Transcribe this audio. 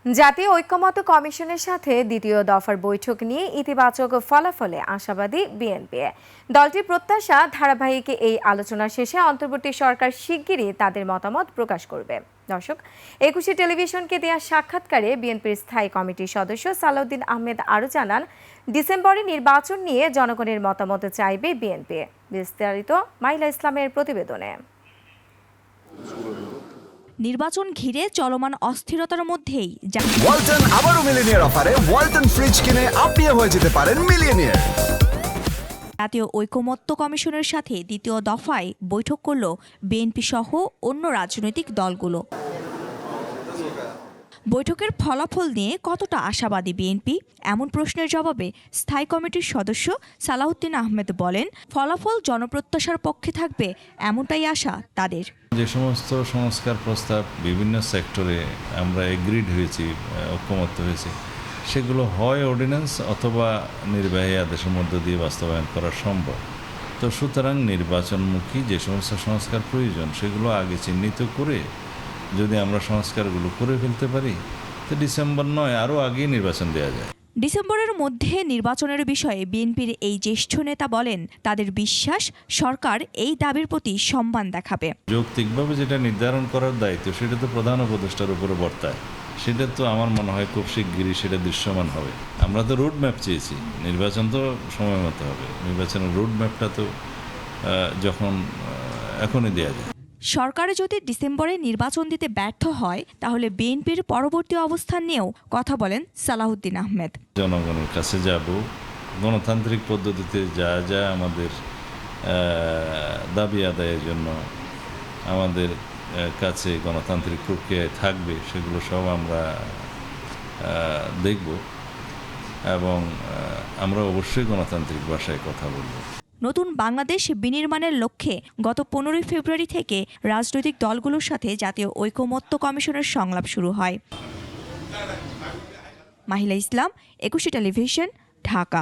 জাতীয় ঐক্যমত্য কমিশনের সাথে দ্বিতীয় দফার বৈঠক নিয়ে ইতিবাচক ফলাফলে আশাবাদী বিএনপি। দলটির প্রত্যাশা, ধারাবাহিক এই আলোচনা শেষে অন্তর্বর্তী সরকার শিগগিরই তাদের মতামত প্রকাশ করবে। দর্শক, 21 টেলিভিশনকে দেওয়া সাক্ষাৎকারে বিএনপির স্থায়ী কমিটির সদস্য সালাউদ্দিন আহমেদ আরও জানান, ডিসেম্বরে নির্বাচন নিয়ে জনগণের মতামত চাইবে বিএনপি। বিস্তারিত মাইলা ইসলামের প্রতিবেদনে। নির্বাচন ঘিরে চলমান অস্থিরতার মধ্যেই ওয়ালটন আবারও মিলিয়নিয়ার অফারে ওয়ালটন ফ্রিজ কিনে আপনিও হয়ে যেতে পারেন মিলিয়নিয়ার। জাতীয় ঐকমত্য কমিশনের সাথে দ্বিতীয় দফায় বৈঠক করল বিএনপি সহ অন্য রাজনৈতিক দলগুলো। বৈঠকের ফলাফল নিয়ে কতটা আশাবাদী বিএনপি, এমন প্রশ্নের জবাবে স্থায়ী কমিটির সদস্য সালাউদ্দিন আহমেদ বলেন, ফলাফল জনপ্রত্যাশার পক্ষে থাকবে এমনটাই আশা তাদের। যে সমস্ত সংস্কার প্রস্তাব বিভিন্ন সেক্টরে আমরা এগ্রিড হয়েছি, ঐক্যমত্য হয়েছি, সেগুলো হয় অর্ডিন্যান্স অথবা নির্বাহী আদেশের মধ্য দিয়ে বাস্তবায়ন করা সম্ভব। তো সুতরাং নির্বাচনমুখী যে সমস্ত সংস্কার প্রয়োজন সেগুলো আগে চিহ্নিত করে যদি আমরা সংস্কারগুলো করে ফেলতে পারি, তো ডিসেম্বর নয় আরও আগেই নির্বাচন দেওয়া যায়। ডিসেম্বরের মধ্যে নির্বাচনের বিষয়ে বিএনপির এই জ্যেষ্ঠ নেতা বলেন, তাদের বিশ্বাস সরকার এই দাবির প্রতি সম্মান দেখাবে। যৌক্তিকভাবে যেটা নির্ধারণ করার দায়িত্ব সেটা তো প্রধান উপদেষ্টার উপরে বর্তায়, সেটা তো আমার মনে হয় খুব শিগগিরই সেটা দৃশ্যমান হবে। আমরা তো রোড ম্যাপ চেয়েছি, নির্বাচন তো সময় মতো হবে, নির্বাচনের রোড ম্যাপটা তো এখনই দেওয়া যায়। সরকার যদি ডিসেম্বরে নির্বাচন দিতে ব্যর্থ হয় তাহলে বিএনপির পরবর্তী অবস্থান নিয়েও কথা বলেন সালাউদ্দিন আহমেদ। জনগণের কাছে যাব, গণতান্ত্রিক পদ্ধতিতে যা যা আমাদের দাবি আদায়ের জন্য আমাদের কাছে গণতান্ত্রিক প্রক্রিয়ায় থাকবে সেগুলো সব আমরা দেখব এবং আমরা অবশ্যই গণতান্ত্রিক ভাষায় কথা বলব। নতুন বাংলাদেশ বিনির্মাণের লক্ষ্যে গত 15 ফেব্রুয়ারি থেকে রাজনৈতিক দলগুলোর সাথে জাতীয় ঐকমত্য কমিশনের সংলাপ শুরু হয়। মাহিলা ইসলাম, 21 টেলিভিশন, ঢাকা।